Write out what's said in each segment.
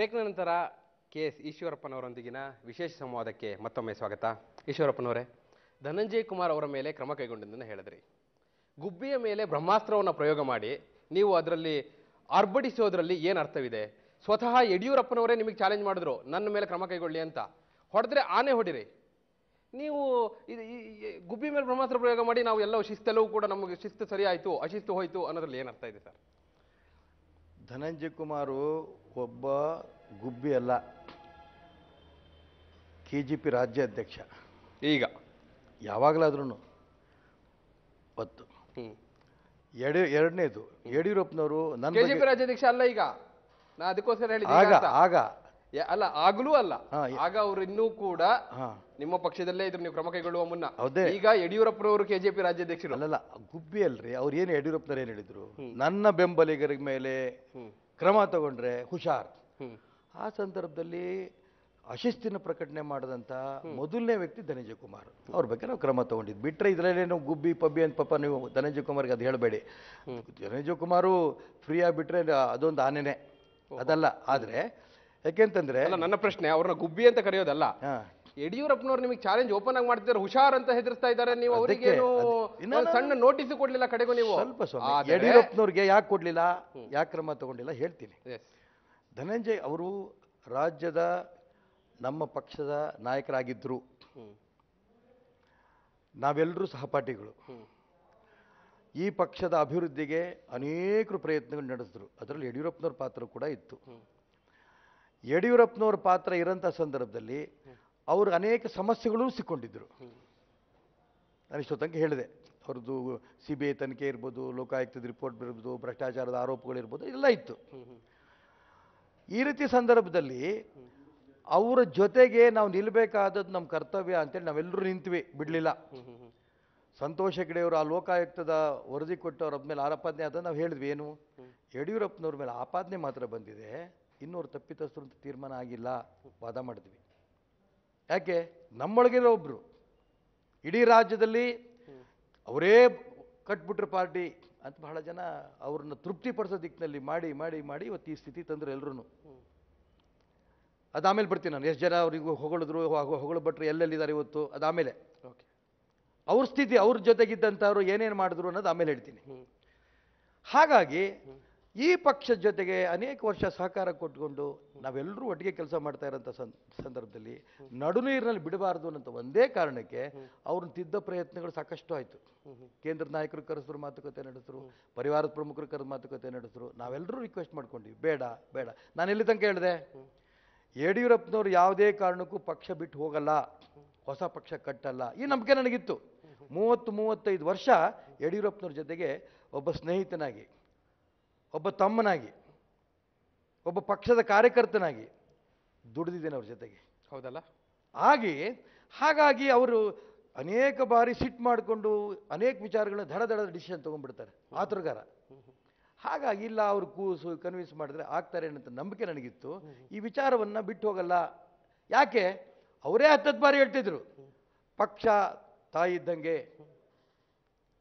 ಬ್ರೇಕ್ನ ನಂತರ ಕೆ.ಎಸ್. ಈಶ್ವರಪ್ಪನವರೊಂದಿಗಿನ ವಿಶೇಷ ಸಂವಾದಕ್ಕೆ ಮತ್ತೊಮ್ಮೆ ಸ್ವಾಗತ. ಈಶ್ವರಪ್ಪನವರೇ, ಧನಂಜಯ್ ಕುಮಾರ್ ಅವರ ಮೇಲೆ ಕ್ರಮ ಕೈಗೊಂಡದ್ದನ್ನು ಹೇಳಿದ್ರಿ. ಗುಬ್ಬಿಯ ಮೇಲೆ ಬ್ರಹ್ಮಾಸ್ತ್ರವನ್ನು ಪ್ರಯೋಗ ಮಾಡಿ ನೀವು ಅದರಲ್ಲಿ ಆರ್ಭಟಿಸೋದ್ರಲ್ಲಿ ಏನು ಅರ್ಥವಿದೆ? ಸ್ವತಃ ಯಡಿಯೂರಪ್ಪನವರೇ ನಿಮಗೆ ಚಾಲೆಂಜ್ ಮಾಡಿದ್ರು ನನ್ನ ಮೇಲೆ ಕ್ರಮ ಕೈಗೊಳ್ಳಿ ಅಂತ. ಹೊಡೆದ್ರೆ ಆನೆ ಹೊಡಿರಿ. ನೀವು ಗುಬ್ಬಿ ಮೇಲೆ ಬ್ರಹ್ಮಾಸ್ತ್ರ ಪ್ರಯೋಗ ಮಾಡಿ ನಾವು ಶಿಸ್ತೆಲ್ಲವೂ ಕೂಡ ನಮಗೆ ಶಿಸ್ತು ಸರಿ ಆಯಿತು, ಅಶಿಸ್ತು ಹೋಯಿತು ಅನ್ನೋದ್ರಲ್ಲಿ ಏನು ಅರ್ಥ ಇದೆ ಸರ್? ಧನಂಜಯ್ ಕುಮಾರು ಒಬ್ಬ ಗುಬ್ಬಿ ಅಲ್ಲ, KJP ರಾಜ್ಯ ಅಧ್ಯಕ್ಷ. ಈಗ ಯಾವಾಗಲಾದ್ರೂ ಎರಡನೇದು ಯಡಿಯೂರಪ್ಪನವರು ನನ್ನ KJP ರಾಜ್ಯಾಧ್ಯಕ್ಷ ಅಲ್ಲ. ಈಗ ನಾ ಅದಕ್ಕೋಸ್ಕರ ಹೇಳಿದ ಆಗ ಅಲ್ಲ, ಆಗಲೂ ಅಲ್ಲ. ಆಗ ಅವರು ಇನ್ನೂ ಕೂಡ ನಿಮ್ಮ ಪಕ್ಷದಲ್ಲೇ ಇದ್ರು ನೀವು ಕ್ರಮ ಕೈಗೊಳ್ಳುವ ಮುನ್ನ. ಈಗ ಯಡಿಯೂರಪ್ಪನವರು KJP ರಾಜ್ಯಾಧ್ಯಕ್ಷರು ಅಲ್ಲಲ್ಲ, ಗುಬ್ಬಿ ಅಲ್ರಿ. ಅವ್ರು ಏನು ಯಡಿಯೂರಪ್ಪನವ್ರು ಏನು ಹೇಳಿದ್ರು, ನನ್ನ ಬೆಂಬಲಿಗರ ಮೇಲೆ ಕ್ರಮ ತಗೊಂಡ್ರೆ ಹುಷಾರ್. ಆ ಸಂದರ್ಭದಲ್ಲಿ ಅಶಿಸ್ತಿನ ಪ್ರಕಟಣೆ ಮಾಡಿದಂಥ ಮೊದಲನೇ ವ್ಯಕ್ತಿ ಧನಂಜಯ್ ಕುಮಾರ್. ಅವ್ರ ಬಗ್ಗೆ ನಾವು ಕ್ರಮ ತಗೊಂಡಿದ್ದು. ಬಿಟ್ಟರೆ ಇದರಲ್ಲೇನು ಗುಬ್ಬಿ ಪಬ್ಬಿ ಅಂತ ಪಾಪ ನೀವು ಧನಂಜಯ್ ಕುಮಾರ್ಗೆ ಅದು ಹೇಳಬೇಡಿ. ಧನಂಜಯ್ ಕುಮಾರು ಫ್ರೀ ಆಗಿಬಿಟ್ರೆ ಅದೊಂದು ಆನೆನೆ, ಅದಲ್ಲ. ಆದರೆ ಯಾಕೆಂತಂದ್ರೆ ನನ್ನ ಪ್ರಶ್ನೆ, ಅವ್ರನ್ನ ಗುಬ್ಬಿ ಅಂತ ಕರೆಯೋದಲ್ಲ. ಯಡಿಯೂರಪ್ಪನವ್ರು ನಿಮಗೆ ಚಾಲೆಂಜ್ ಓಪನ್ ಆಗಿ ಮಾಡ್ತಿದ್ದಾರೆ, ಹುಷಾರ್ ಅಂತ ಹೆದರ್ಸ್ತಾ ಇದ್ದಾರೆ. ನೀವು ಅವರಿಗೆ ಸಣ್ಣ ನೋಟಿಸ್ ಕೊಡ್ಲಿಲ್ಲ ಕಡೆಗೂ ನೀವು? ಸ್ವಲ್ಪ ಯಡಿಯೂರಪ್ಪನವ್ರಿಗೆ ಯಾಕೆ ಕೊಡ್ಲಿಲ್ಲ, ಯಾಕೆ ಕ್ರಮ ತಗೊಂಡಿಲ್ಲ ಹೇಳ್ತೀನಿ. ಧನಂಜಯ್ ಅವರು ರಾಜ್ಯದ ನಮ್ಮ ಪಕ್ಷದ ನಾಯಕರಾಗಿದ್ದರು. ನಾವೆಲ್ಲರೂ ಸಹಪಾಠಿಗಳು. ಈ ಪಕ್ಷದ ಅಭಿವೃದ್ಧಿಗೆ ಅನೇಕರು ಪ್ರಯತ್ನಗಳು ನಡೆಸಿದ್ರು. ಅದರಲ್ಲಿ ಯಡಿಯೂರಪ್ಪನವ್ರ ಪಾತ್ರ ಕೂಡ ಇತ್ತು. ಯಡಿಯೂರಪ್ಪನವ್ರ ಪಾತ್ರ ಇರೋಂಥ ಸಂದರ್ಭದಲ್ಲಿ ಅವರು ಅನೇಕ ಸಮಸ್ಯೆಗಳೂ ಸಿಕ್ಕೊಂಡಿದ್ದರು. ನಾನು ಇಷ್ಟೊತ್ತಂಗೆ ಹೇಳಿದೆ, ಅವ್ರದ್ದು CBI ತನಿಖೆ ಇರ್ಬೋದು, ಲೋಕಾಯುಕ್ತದ ರಿಪೋರ್ಟ್ ಇರ್ಬೋದು, ಭ್ರಷ್ಟಾಚಾರದ ಆರೋಪಗಳಿರ್ಬೋದು, ಎಲ್ಲ ಇತ್ತು. ಈ ರೀತಿ ಸಂದರ್ಭದಲ್ಲಿ ಅವರ ಜೊತೆಗೆ ನಾವು ನಿಲ್ಲಬೇಕಾದದ್ದು ನಮ್ಮ ಕರ್ತವ್ಯ ಅಂತೇಳಿ ನಾವೆಲ್ಲರೂ ನಿಂತ್ವಿ, ಬಿಡಲಿಲ್ಲ. ಸಂತೋಷ್ ಹೆಗ್ಡೆಯವರು ಆ ಲೋಕಾಯುಕ್ತದ ವರದಿ ಕೊಟ್ಟು ಅವ್ರ ಮೇಲೆ ಆಪಾದನೆ ಆದ ನಾವು ಹೇಳಿದ್ವಿ, ಏನು ಯಡಿಯೂರಪ್ಪನವ್ರ ಮೇಲೆ ಆಪಾದನೆ ಮಾತ್ರ ಬಂದಿದೆ, ಇನ್ನೂರು ತಪ್ಪಿತಸ್ಥರು ಅಂತ ತೀರ್ಮಾನ ಆಗಿಲ್ಲ, ವಾದ ಮಾಡಿದ್ವಿ. ಯಾಕೆ? ನಮ್ಮೊಳಗಿರೋ ಒಬ್ರು ಇಡೀ ರಾಜ್ಯದಲ್ಲಿ ಅವರೇ ಕಟ್ಬಿಟ್ರೆ ಪಾರ್ಟಿ ಅಂತ ಬಹಳ ಜನ ಅವ್ರನ್ನ ತೃಪ್ತಿಪಡಿಸೋ ದಿಕ್ಕಿನಲ್ಲಿ ಮಾಡಿ ಮಾಡಿ ಮಾಡಿ ಇವತ್ತು ಈ ಸ್ಥಿತಿ ತಂದ್ರು ಎಲ್ರೂ. ಅದಾಮೇಲೆ ಬರ್ತೀನಿ ನಾನು. ಎಷ್ಟು ಜನ ಅವರಿಗೂ ಹೊಗಳು ಬಿಟ್ರೆ ಎಲ್ಲೆಲ್ಲಿದ್ದಾರೆ ಇವತ್ತು, ಅದಾಮೇಲೆ ಅವ್ರ ಸ್ಥಿತಿ, ಅವ್ರ ಜೊತೆಗಿದ್ದಂಥವ್ರು ಏನೇನು ಮಾಡಿದ್ರು ಅನ್ನೋದು ಆಮೇಲೆ ಹೇಳ್ತೀನಿ. ಹಾಗಾಗಿ ಈ ಪಕ್ಷದ ಜೊತೆಗೆ ಅನೇಕ ವರ್ಷ ಸಹಕಾರ ಕೊಟ್ಕೊಂಡು ನಾವೆಲ್ಲರೂ ಒಟ್ಟಿಗೆ ಕೆಲಸ ಮಾಡ್ತಾ ಇರೋಂಥ ಸಂದರ್ಭದಲ್ಲಿ ನಡುನೀರಿನಲ್ಲಿ ಬಿಡಬಾರ್ದು ಅನ್ನೋ ಒಂದೇ ಕಾರಣಕ್ಕೆ ಅವ್ರನ್ನ ತಿದ್ದ ಪ್ರಯತ್ನಗಳು ಸಾಕಷ್ಟು ಆಯಿತು. ಕೇಂದ್ರದ ನಾಯಕರು ಕರೆಸಿದ್ರು, ಮಾತುಕತೆ ನಡೆಸಿದ್ರು, ಪರಿವಾರದ ಪ್ರಮುಖರು ಕರೆದು ಮಾತುಕತೆ ನಡೆಸಿದ್ರು. ನಾವೆಲ್ಲರೂ ರಿಕ್ವೆಸ್ಟ್ ಮಾಡ್ಕೊಂಡ್ವಿ, ಬೇಡ ಬೇಡ. ನಾನು ಎಲ್ಲಿ ತನಕ ಹೇಳಿದೆ, ಯಡಿಯೂರಪ್ಪನವ್ರು ಯಾವುದೇ ಕಾರಣಕ್ಕೂ ಪಕ್ಷ ಬಿಟ್ಟು ಹೋಗಲ್ಲ, ಹೊಸ ಪಕ್ಷ ಕಟ್ಟಲ್ಲ, ಈ ನಂಬಿಕೆ ನನಗಿತ್ತು. 30-35 ವರ್ಷ ಯಡಿಯೂರಪ್ಪನವ್ರ ಜೊತೆಗೆ ಒಬ್ಬ ಸ್ನೇಹಿತನಾಗಿ, ಒಬ್ಬ ತಮ್ಮನಾಗಿ, ಒಬ್ಬ ಪಕ್ಷದ ಕಾರ್ಯಕರ್ತನಾಗಿ ದುಡಿದಿದ್ದೇನೆ ಅವ್ರ ಜೊತೆಗೆ. ಹೌದಲ್ಲ? ಹಾಗಾಗಿ ಅವರು ಅನೇಕ ಬಾರಿ ಸಿಟ್ಟು ಮಾಡಿಕೊಂಡು ಅನೇಕ ವಿಚಾರಗಳನ್ನ ದಡ ಡಿಸಿಷನ್ ತೊಗೊಂಡ್ಬಿಡ್ತಾರೆ, ಆತುರಗಾರ. ಹಾಗಾಗಿ ಇಲ್ಲ, ಅವರು ಕೂಸು ಕನ್ವಿನ್ಸ್ ಮಾಡಿದ್ರೆ ಆಗ್ತಾರೆ ಅನ್ನೋಂಥ ನಂಬಿಕೆ ನನಗಿತ್ತು. ಈ ವಿಚಾರವನ್ನು ಬಿಟ್ಟು ಹೋಗಲ್ಲ. ಯಾಕೆ? ಅವರೇ 10 ಬಾರಿ ಹೇಳ್ತಿದ್ರು, ಪಕ್ಷ ತಾಯಿ ಇದ್ದಂಗೆ,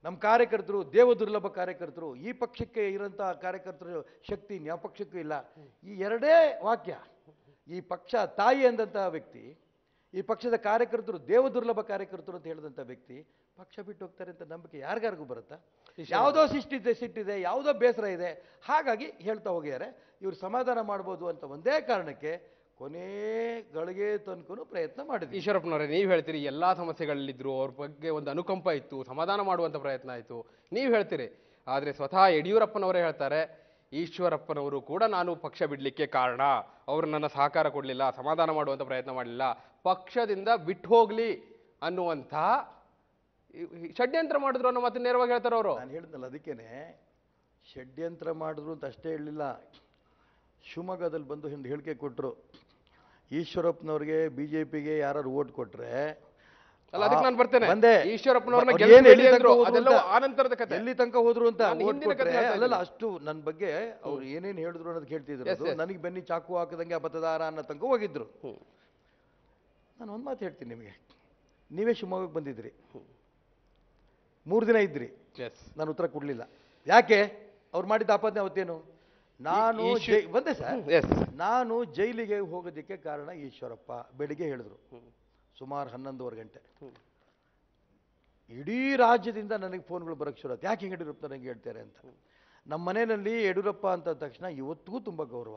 ನಮ್ಮ ಕಾರ್ಯಕರ್ತರು ದೇವದುರ್ಲಭ ಕಾರ್ಯಕರ್ತರು, ಈ ಪಕ್ಷಕ್ಕೆ ಇರೋಂಥ ಕಾರ್ಯಕರ್ತರು ಶಕ್ತಿ ಯಾವ ಪಕ್ಷಕ್ಕೂ ಇಲ್ಲ. ಈ ಎರಡೇ ವಾಕ್ಯ, ಈ ಪಕ್ಷ ತಾಯಿ ಅಂದಂಥ ವ್ಯಕ್ತಿ, ಈ ಪಕ್ಷದ ಕಾರ್ಯಕರ್ತರು ದೇವದುರ್ಲಭ ಕಾರ್ಯಕರ್ತರು ಅಂತ ಹೇಳಿದಂಥ ವ್ಯಕ್ತಿ ಪಕ್ಷ ಬಿಟ್ಟು ಹೋಗ್ತಾರೆ ಅಂತ ನಂಬಿಕೆ ಯಾರಿಗಾರಿಗೂ ಬರುತ್ತಾ? ಯಾವುದೋ ಸಿಟ್ಟಿದೆ, ಯಾವುದೋ ಬೇಸರ ಇದೆ. ಹಾಗಾಗಿ ಹೇಳ್ತಾ ಹೋಗಿದ್ದಾರೆ, ಇವ್ರು ಸಮಾಧಾನ ಮಾಡ್ಬೋದು ಅಂತ ಒಂದೇ ಕಾರಣಕ್ಕೆ ಕೊನೆ ಗಳಿಗೆ ತನಕನೂ ಪ್ರಯತ್ನ ಮಾಡಿದ್ವಿ. ಈಶ್ವರಪ್ಪನವರೇ, ನೀವು ಹೇಳ್ತೀರಿ ಎಲ್ಲಾ ಸಮಸ್ಯೆಗಳಲ್ಲಿದ್ರು, ಅವ್ರ ಬಗ್ಗೆ ಒಂದು ಅನುಕಂಪ ಇತ್ತು, ಸಮಾಧಾನ ಮಾಡುವಂತ ಪ್ರಯತ್ನ ಆಯಿತು, ನೀವು ಹೇಳ್ತೀರಿ. ಆದರೆ ಸ್ವತಃ ಯಡಿಯೂರಪ್ಪನವರೇ ಹೇಳ್ತಾರೆ, ಈಶ್ವರಪ್ಪನವರು ಕೂಡ ನಾನು ಪಕ್ಷ ಬಿಡಲಿಕ್ಕೆ ಕಾರಣ, ಅವರು ನನ್ನ ಸಹಕಾರ ಕೊಡಲಿಲ್ಲ, ಸಮಾಧಾನ ಮಾಡುವಂಥ ಪ್ರಯತ್ನ ಮಾಡಲಿಲ್ಲ, ಪಕ್ಷದಿಂದ ಬಿಟ್ಟು ಹೋಗ್ಲಿ ಅನ್ನುವಂಥ ಷಡ್ಯಂತ್ರ ಮಾಡಿದ್ರು ಅನ್ನೋ ಮತ್ತೆ ನೇರವಾಗಿ ಹೇಳ್ತಾರೆ ಅವರು. ನಾನು ಹೇಳಿದ್ನಲ್ಲ, ಅದಕ್ಕೇನೆ ಷಡ್ಯಂತ್ರ ಮಾಡಿದ್ರು ಅಂತ ಅಷ್ಟೇ ಹೇಳಲಿಲ್ಲ. ಶಿವಮೊಗ್ಗದಲ್ಲಿ ಬಂದು ಹೇಳಿಕೆ ಕೊಟ್ಟರು, ಈಶ್ವರಪ್ಪನವ್ರಿಗೆ BJPಗೆ ಯಾರು ಓಟ್ ಕೊಟ್ರೆ ಅದಕ್ಕೆ ನಾನು ಬರ್ತೇನೆ. ಈಶ್ವರಪ್ಪನವ್ರನ್ನ ಎಲ್ಲಿ ತನಕ ಹೋದ್ರು ಅಂತ ಓಟ್ ಕೊಟ್ರೆ ಅಲ್ಲಲ್ಲ, ಅಷ್ಟು ನನ್ನ ಬಗ್ಗೆ ಅವ್ರು ಏನೇನು ಹೇಳಿದ್ರು ಅನ್ನೋದು ಹೇಳ್ತಿದ್ರು. ನನಗೆ ಬೆನ್ನಿ ಚಾಕು ಹಾಕದಂಗೆ ಮತದಾರ ಅನ್ನೋ ತನಕ ಹೋಗಿದ್ರು. ನಾನು ಒಂದು ಮಾತು ಹೇಳ್ತೀನಿ ನಿಮಗೆ, ನೀವೇ ಶಿವಮೊಗ್ಗಕ್ಕೆ ಬಂದಿದ್ರಿ, 3 ದಿನ ಇದ್ರಿ, ನಾನು ಉತ್ತರ ಕೊಡಲಿಲ್ಲ. ಯಾಕೆ? ಅವ್ರು ಮಾಡಿದ ಆಪಾದನೆ ಅವತ್ತೇನು, ನಾನು ಬಂದೆ ಸರ್. ಎಸ್, ನಾನು ಜೈಲಿಗೆ ಹೋಗೋದಕ್ಕೆ ಕಾರಣ ಈಶ್ವರಪ್ಪ ಬೆಳಿಗ್ಗೆ ಹೇಳಿದ್ರು ಸುಮಾರು 11:15 ಗಂಟೆ. ಇಡೀ ರಾಜ್ಯದಿಂದ ನನಗೆ ಫೋನ್ಗಳು ಬರೋಕ್ಕೆ ಶುರು ಆಯ್ತು. ಯಾಕೆ ಹಿಂಗೆ ಯಡಿಯೂರಪ್ಪ ನನಗೆ ಹೇಳ್ತಾರೆ ಅಂತ. ನಮ್ಮ ಮನೆಯಲ್ಲಿ ಯಡಿಯೂರಪ್ಪ ಅಂತ ತಕ್ಷಣ ಇವತ್ತಿಗೂ ತುಂಬ ಗೌರವ.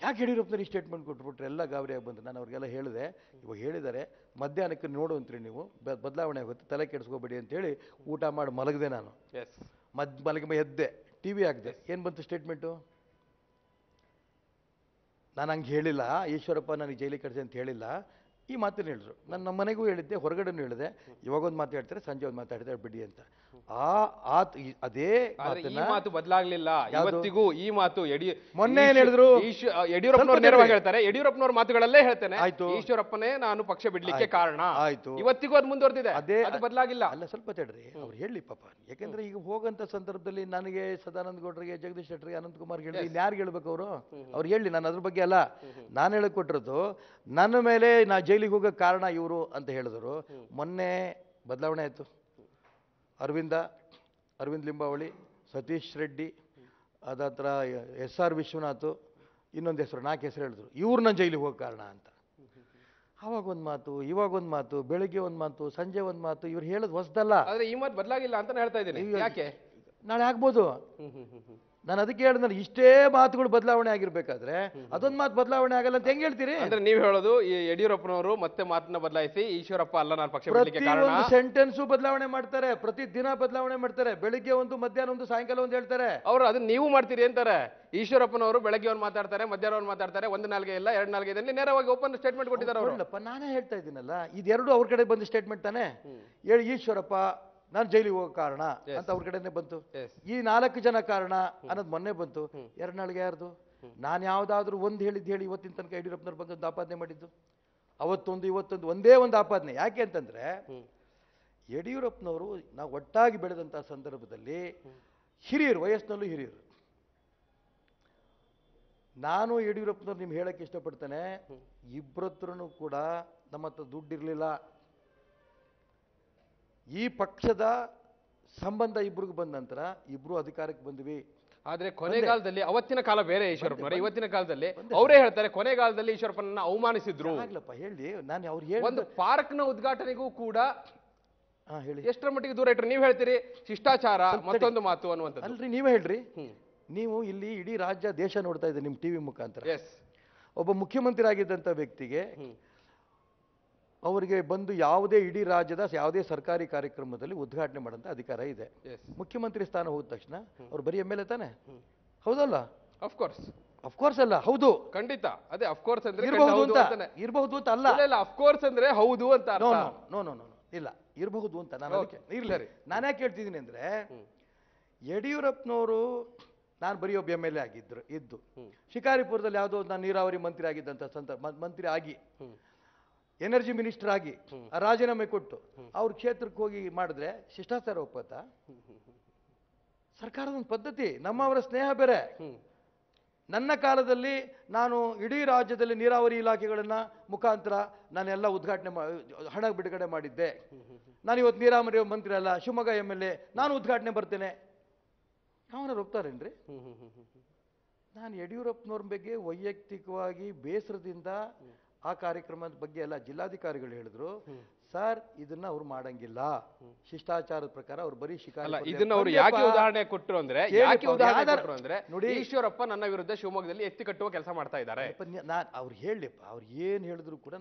ಯಾಕೆ ಯಡಿಯೂರಪ್ಪನವ್ರು ಈ ಸ್ಟೇಟ್ಮೆಂಟ್ ಕೊಟ್ಬಿಟ್ರೆ ಎಲ್ಲ ಗಾಬರಿಯಾಗಿ ಬಂತು. ನಾನು ಅವ್ರಿಗೆಲ್ಲ ಹೇಳಿದೆ, ಇವಾಗ ಹೇಳಿದ್ದಾರೆ ಮಧ್ಯಾಹ್ನಕ್ಕೆ ನೋಡುವಂತ್ರಿ ನೀವು, ಬದಲಾವಣೆ ಆಗುತ್ತೆ, ತಲೆ ಕೆಡಿಸ್ಕೋಬೇಡಿ ಅಂತೇಳಿ ಊಟ ಮಾಡಿ ಮಲಗಿದೆ ನಾನು. ಮಲಗಿ ಎದ್ದೆ, ಟಿ ವಿ ಹಾಕಿದೆ, ಏನು ಬಂತು ಸ್ಟೇಟ್ಮೆಂಟು? ನಾನು ಹಂಗೆ ಹೇಳಿಲ್ಲ, ಈಶ್ವರಪ್ಪ ನನಗೆ ಜೈಲಿಗೆ ಕಳಿಸಿ ಅಂತ ಹೇಳಿಲ್ಲ. ಈ ಮಾತನ್ನು ಹೇಳಿದ್ರು. ನಾನು ನಮ್ಮ ಮನೆಗೂ ಹೇಳಿದ್ದೆ, ಹೊರಗಡೆನೂ ಹೇಳಿದೆ. ಇವಾಗೊಂದು ಮಾತು ಹೇಳ್ತಾರೆ, ಸಂಜೆ ಒಂದು ಮಾತಾಡ್ತಾರೆ ಬಿಡಿ ಅಂತ. ಅದೇ ಮಾತು ಬದಲಾಗ್ಲಿಲ್ಲ ಇವತ್ತಿಗೂ. ಈ ಮಾತು ಮೊನ್ನೆ ಏನ್ ಹೇಳಿದ್ರು? ಯಡಿಯೂರಪ್ಪನವ್ರು ನೇರವಾಗಿ ಹೇಳ್ತಾರೆ. ಯಡಿಯೂರಪ್ಪನವ್ರ ಮಾತುಗಳಲ್ಲೇ ಹೇಳ್ತೇನೆ, ಈಶ್ವರಪ್ಪನೇ ನಾನು ಪಕ್ಷ ಬಿಡ್ಲಿಕ್ಕೆ ಕಾರಣ. ಆಯ್ತು, ಇವತ್ತಿಗೂ ಅದು ಮುಂದುವರೆದಿದೆ, ಅದು ಬದಲಾಗಿಲ್ಲ. ಅಲ್ಲ ಸ್ವಲ್ಪ ತಡ್ರಿ, ಅವ್ರು ಹೇಳಿ ಪಾಪ. ಯಾಕಂದ್ರೆ ಈಗ ಹೋಗಂತ ಸಂದರ್ಭದಲ್ಲಿ ನನಗೆ ಸದಾನಂದ ಗೌಡರಿಗೆ, ಜಗದೀಶ್ ಶೆಟ್ಟರಿಗೆ, ಅನಂತ್ ಕುಮಾರ್ ಹೇಳಿ, ಯಾರು ಹೇಳ್ಬೇಕು ಅವರು? ಅವ್ರು ಹೇಳಿ, ನಾನು ಅದ್ರ ಬಗ್ಗೆ ಅಲ್ಲ, ನಾನು ಹೇಳಕ್ ಕೊಟ್ಟಿರೋದು ನನ್ನ ಮೇಲೆ ನಾ ಜೈಲಿಗೆ ಹೋಗೋ ಕಾರಣ ಇವರು ಅಂತ ಹೇಳಿದ್ರು. ಮೊನ್ನೆ ಬದಲಾವಣೆ ಆಯ್ತು. ಅರವಿಂದ್ ಲಿಂಬಾವಳಿ, ಸತೀಶ್ ರೆಡ್ಡಿ, ಅದಾತ್ರ SR ವಿಶ್ವನಾಥ್, ಇನ್ನೊಂದು ಹೆಸರು, 4 ಹೆಸರು ಹೇಳಿದ್ರು. ಇವ್ರು ನನ್ನ ಜೈಲಿಗೆ ಹೋಗೋ ಕಾರಣ ಅಂತ. ಅವಾಗ ಒಂದು ಮಾತು, ಇವಾಗ ಒಂದು ಮಾತು, ಬೆಳಿಗ್ಗೆ ಒಂದು ಮಾತು, ಸಂಜೆ ಒಂದು ಮಾತು. ಇವ್ರು ಹೇಳೋದು ಹೊಸದಲ್ಲ. ಆದ್ರೆ ಈ ಮಾತು ಬದಲಾಗಿಲ್ಲ ಅಂತ ಹೇಳ್ತಾ ಇದ್ದೀನಿ. ಯಾಕೆ? ನಾಳೆ ಆಗ್ಬೋದು. ನಾನು ಅದಕ್ಕೆ ಹೇಳಿದ್ರೆ ಇಷ್ಟೇ ಮಾತುಗಳು ಬದಲಾವಣೆ ಆಗಿರ್ಬೇಕಾದ್ರೆ ಅದೊಂದು ಮಾತು ಬದಲಾವಣೆ ಆಗಲ್ಲ ಅಂತ ಹೆಂಗ್ ಹೇಳ್ತೀರಿ? ಅಂದ್ರೆ ನೀವು ಹೇಳೋದು ಈ ಯಡಿಯೂರಪ್ಪನವರು ಮತ್ತೆ ಮಾತನ್ನ ಬದಲಾಯಿಸಿ ಈಶ್ವರಪ್ಪ ಅಲ್ಲ ನಾನು ಪಕ್ಷ ಬಿಡಲಿಕ್ಕೆ ಕಾರಣ. ಪ್ರತಿ ಸೆಂಟೆನ್ಸು ಬದಲಾವಣೆ ಮಾಡ್ತಾರೆ, ಪ್ರತಿ ದಿನ ಬದಲಾವಣೆ ಮಾಡ್ತಾರೆ. ಬೆಳಿಗ್ಗೆ ಒಂದು, ಮಧ್ಯಾಹ್ನ ಒಂದು, ಸಾಯಂಕಾಲ ಒಂದು ಹೇಳ್ತಾರೆ. ಅವರು ಅದನ್ನ ನೀವು ಮಾಡ್ತೀರಿ ಅಂತಾರೆ. ಈಶ್ವರಪ್ಪನವರು ಬೆಳಗ್ಗೆ ಒಂದು ಮಾತಾಡ್ತಾರೆ, ಮಧ್ಯಾಹ್ನ ಒಂದು ಮಾತಾಡ್ತಾರೆ, ಒಂದು ನಾಲ್ಗೆ ಇಲ್ಲ, 2 ನಾಲ್ಗೆ ಇದೆ. ನೇರವಾಗಿ ಓಪನ್ ಸ್ಟೇಟ್ಮೆಂಟ್ ಕೊಟ್ಟಿದ್ದಾರೆ ಅವರು. ನಾನೇ ಹೇಳ್ತಾ ಇದ್ದೀನಲ್ಲ, ಇದೆರಡು ಅವ್ರ ಕಡೆ ಬಂದ ಸ್ಟೇಟ್ಮೆಂಟ್ ತಾನೆ. ಹೇಳಿ ಈಶ್ವರಪ್ಪ ನಾನು ಜೈಲಿಗೆ ಹೋಗೋ ಕಾರಣ ಅಂತ ಅವ್ರ ಕಡೆನೆ ಬಂತು. ಈ 4 ಜನ ಕಾರಣ ಅನ್ನೋದು ಮೊನ್ನೆ ಬಂತು. 2 ನಾಳಿಗೆ ಯಾರ್ದು? ನಾನು ಯಾವ್ದಾದ್ರು ಒಂದು ಹೇಳಿ ಇವತ್ತಿನ ತನಕ ಯಡಿಯೂರಪ್ಪನವ್ರ ಬಗ್ಗೆ ಒಂದು ಆಪಾದನೆ ಮಾಡಿದ್ದು? ಅವತ್ತೊಂದು ಇವತ್ತೊಂದು ಒಂದೇ ಒಂದು ಆಪಾದನೆ. ಯಾಕೆ ಅಂತಂದ್ರೆ ಯಡಿಯೂರಪ್ಪನವರು ನಾವು ಒಟ್ಟಾಗಿ ಬೆಳೆದಂಥ ಸಂದರ್ಭದಲ್ಲಿ ಹಿರಿಯರು, ವಯಸ್ಸಿನಲ್ಲೂ ಹಿರಿಯರು. ನಾನು ಯಡಿಯೂರಪ್ಪನವ್ರು ನಿಮ್ಗೆ ಹೇಳಕ್ಕೆ ಇಷ್ಟಪಡ್ತೇನೆ, ಇಬ್ಬರತ್ರನೂ ಕೂಡ ನಮ್ಮ ಹತ್ರ ದುಡ್ಡಿರಲಿಲ್ಲ. ಈ ಪಕ್ಷದ ಸಂಬಂಧ ಇಬ್ರಿಗೂ ಬಂದ ನಂತರ ಇಬ್ರು ಅಧಿಕಾರಕ್ಕೆ ಬಂದ್ವಿ. ಆದ್ರೆ ಕೊನೆಗಾಲದಲ್ಲಿ, ಅವತ್ತಿನ ಕಾಲ ಬೇರೆ ಈಶ್ವರಪ್ಪನವರ, ಇವತ್ತಿನ ಕಾಲದಲ್ಲಿ ಅವರೇ ಹೇಳ್ತಾರೆ ಕೊನೆಗಾಲದಲ್ಲಿ ಈಶ್ವರಪ್ಪನನ್ನ ಅವಮಾನಿಸಿದ್ರು. ಹೇಳಿ, ನಾನು ಅವ್ರು ಹೇಳಿ ಒಂದು ಪಾರ್ಕ್ ನ ಉದ್ಘಾಟನೆಗೂ ಕೂಡ ಹೇಳಿ ಎಷ್ಟರ ಮಟ್ಟಿಗೆ ದೂರ ಇಟ್ರು? ನೀವು ಹೇಳ್ತೀರಿ ಶಿಷ್ಟಾಚಾರ ಮತ್ತೊಂದು ಮಾತು ಅನ್ನುವಂಥದ್ದು. ಅಲ್ರಿ, ನೀವೇ ಹೇಳ್ರಿ. ನೀವು ಇಲ್ಲಿ ಇಡೀ ರಾಜ್ಯ ದೇಶ ನೋಡ್ತಾ ಇದ್ದೀರಿ ನಿಮ್ಮ ಟಿವಿ ಮುಖಾಂತರ. ಒಬ್ಬ ಮುಖ್ಯಮಂತ್ರಿ ಆಗಿದ್ದಂಥ ವ್ಯಕ್ತಿಗೆ ಅವರಿಗೆ ಬಂದು ಯಾವುದೇ ಇಡೀ ರಾಜ್ಯದ ಯಾವುದೇ ಸರ್ಕಾರಿ ಕಾರ್ಯಕ್ರಮದಲ್ಲಿ ಉದ್ಘಾಟನೆ ಮಾಡೋಂಥ ಅಧಿಕಾರ ಇದೆ. ಮುಖ್ಯಮಂತ್ರಿ ಸ್ಥಾನ ಹೋದ ತಕ್ಷಣ ಅವ್ರು ಬರೀ MLA ತಾನೆ, ಹೌದಲ್ಲ? ಅಫ್ಕೋರ್ಸ್ ಅಲ್ಲ, ಹೌದು, ಖಂಡಿತ. ಅದೇ ಅಫ್ಕೋರ್ಸ್ ಅಂದ್ರೆ ಇರಬಹುದು ಅಂತ ಅಲ್ಲ, ಅಫ್ಕೋರ್ಸ್ ಅಂದ್ರೆ ಹೌದು ಅಂತ. ನೋ ಇಲ್ಲ, ಇರಬಹುದು ಅಂತ. ನಾನು ಅದಕ್ಕೆ ಇರ್ಲಿ, ನಾನು ಯಾಕೆ ಹೇಳ್ತಿದ್ದೀನಿ ಅಂದ್ರೆ, ಯಡಿಯೂರಪ್ಪನವರು ನಾನು ಬರೀ ಒಬ್ಬ MLA ಇದ್ದು ಶಿಕಾರಿಪುರದಲ್ಲಿ ಯಾವುದೋ ನಾನು ನೀರಾವರಿ ಮಂತ್ರಿ ಆಗಿದ್ದಂಥ ಮಂತ್ರಿ ಆಗಿ, ಎನರ್ಜಿ ಮಿನಿಸ್ಟರ್ ಆಗಿ ರಾಜೀನಾಮೆ ಕೊಟ್ಟು ಅವ್ರ ಕ್ಷೇತ್ರಕ್ಕೆ ಹೋಗಿ ಮಾಡಿದ್ರೆ ಶಿಷ್ಟಾಚಾರ ಒಪ್ಪತ್ತ? ಸರ್ಕಾರದ ಒಂದು ಪದ್ಧತಿ, ನಮ್ಮವರ ಸ್ನೇಹ ಬೇರೆ. ನನ್ನ ಕಾಲದಲ್ಲಿ ನಾನು ಇಡೀ ರಾಜ್ಯದಲ್ಲಿ ನೀರಾವರಿ ಇಲಾಖೆಗಳನ್ನ ಮುಖಾಂತರ ನಾನೆಲ್ಲ ಉದ್ಘಾಟನೆ ಹಣ ಬಿಡುಗಡೆ ಮಾಡಿದ್ದೆ. ನಾನು ಇವತ್ತು ನೀರಾವರಿ ಮಂತ್ರಿ ಅಲ್ಲ, ಶಿವಮೊಗ್ಗ MLA, ನಾನು ಉದ್ಘಾಟನೆ ಬರ್ತೇನೆ. ಅವನ ಒಪ್ತಾರೇನ್ರಿ? ನಾನು ಯಡಿಯೂರಪ್ಪನವ್ರ ಬಗ್ಗೆ ವೈಯಕ್ತಿಕವಾಗಿ ಬೇಸರದಿಂದ ಆ ಕಾರ್ಯಕ್ರಮದ ಬಗ್ಗೆ ಎಲ್ಲ ಜಿಲ್ಲಾಧಿಕಾರಿಗಳು ಹೇಳಿದ್ರು, ಸರ್ ಇದನ್ನ ಅವ್ರು ಮಾಡಂಗಿಲ್ಲ, ಶಿಷ್ಟಾಚಾರದ ಪ್ರಕಾರ ಅವ್ರು ಬರೀ ಇದನ್ನ ಅವ್ರು ಯಾಕೆ ಉದಾಹರಣೆ ಕೊಟ್ಟರು ಅಂದ್ರೆ, ನೋಡಿ ಈಶ್ವರಪ್ಪ ನನ್ನ ವಿರುದ್ಧ ಶಿವಮೊಗ್ಗದಲ್ಲಿ ಎತ್ತಿ ಕಟ್ಟುವ ಕೆಲಸ ಮಾಡ್ತಾ ಇದ್ದಾರೆ. ಅವ್ರು ಹೇಳಿಪ್ಪ, ಅವ್ರು ಏನ್ ಹೇಳಿದ್ರು ಕೂಡ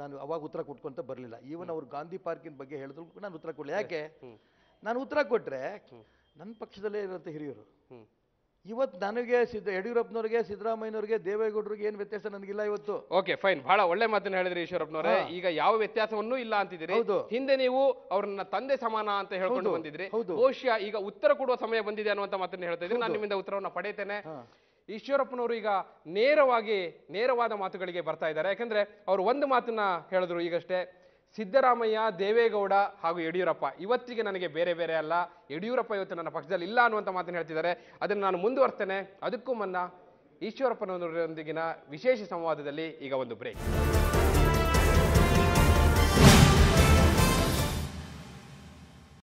ನಾನು ಅವಾಗ ಉತ್ತರ ಕೊಟ್ಕೊಂತ ಬರಲಿಲ್ಲ. ಈವನ್ ಅವ್ರು ಗಾಂಧಿ ಪಾರ್ಕಿನ ಬಗ್ಗೆ ಹೇಳಿದ್ರು ಕೂಡ ನಾನು ಉತ್ತರ ಕೊಡಲಿ. ಯಾಕೆ? ನಾನು ಉತ್ತರ ಕೊಟ್ರೆ ನನ್ನ ಪಕ್ಷದಲ್ಲೇ ಇರುತ್ತೆ ಹಿರಿಯರು. ಇವತ್ತು ನನಗೆ ಯಡಿಯೂರಪ್ಪನವ್ರಿಗೆ, ಸಿದ್ದರಾಮಯ್ಯನವ್ರಿಗೆ, ದೇವೇಗೌಡರಿಗೆ ಏನು ವ್ಯತ್ಯಾಸ ನನಗಿಲ್ಲ ಇವತ್ತು. Okay, fine. ಬಹಳ ಒಳ್ಳೆ ಮಾತನ್ನ ಹೇಳಿದ್ರಿ ಈಶ್ವರಪ್ಪನವರೇ. ಈಗ ಯಾವ ವ್ಯತ್ಯಾಸವನ್ನೂ ಇಲ್ಲ ಅಂತಿದ್ದೀರಿ. ಹಿಂದೆ ನೀವು ಅವ್ರನ್ನ ತಂದೆ ಸಮಾನ ಅಂತ ಹೇಳ್ಕೊಂಡು ಬಂದಿದ್ರಿ. ಬಹುಶಃ ಈಗ ಉತ್ತರ ಕೊಡುವ ಸಮಯ ಬಂದಿದೆ ಅನ್ನುವಂತ ಮಾತನ್ನ ಹೇಳ್ತಾ ಇದ್ರಿ. ನಾನು ನಿಮ್ಮಿಂದ ಉತ್ತರವನ್ನ ಪಡೆಯುತ್ತೇನೆ. ಈಶ್ವರಪ್ಪನವರು ಈಗ ನೇರವಾದ ಮಾತುಗಳಿಗೆ ಬರ್ತಾ ಇದ್ದಾರೆ. ಯಾಕಂದ್ರೆ ಅವರು ಒಂದು ಮಾತನ್ನ ಹೇಳಿದ್ರು ಈಗಷ್ಟೇ, ಸಿದ್ದರಾಮಯ್ಯ, ದೇವೇಗೌಡ ಹಾಗೂ ಯಡಿಯೂರಪ್ಪ ಇವತ್ತಿಗೆ ನನಗೆ ಬೇರೆ ಬೇರೆ ಅಲ್ಲ, ಯಡಿಯೂರಪ್ಪ ಇವತ್ತು ನನ್ನ ಪಕ್ಷದಲ್ಲಿ ಇಲ್ಲ ಅನ್ನುವಂಥ ಮಾತನ್ನು ಹೇಳ್ತಿದ್ದಾರೆ. ಅದನ್ನು ನಾನು ಮುಂದುವರ್ತೇನೆ. ಅದಕ್ಕೂ ಮುನ್ನ ಈಶ್ವರಪ್ಪನವರೊಂದಿಗಿನ ವಿಶೇಷ ಸಂವಾದದಲ್ಲಿ ಈಗ ಒಂದು ಬ್ರೇಕ್.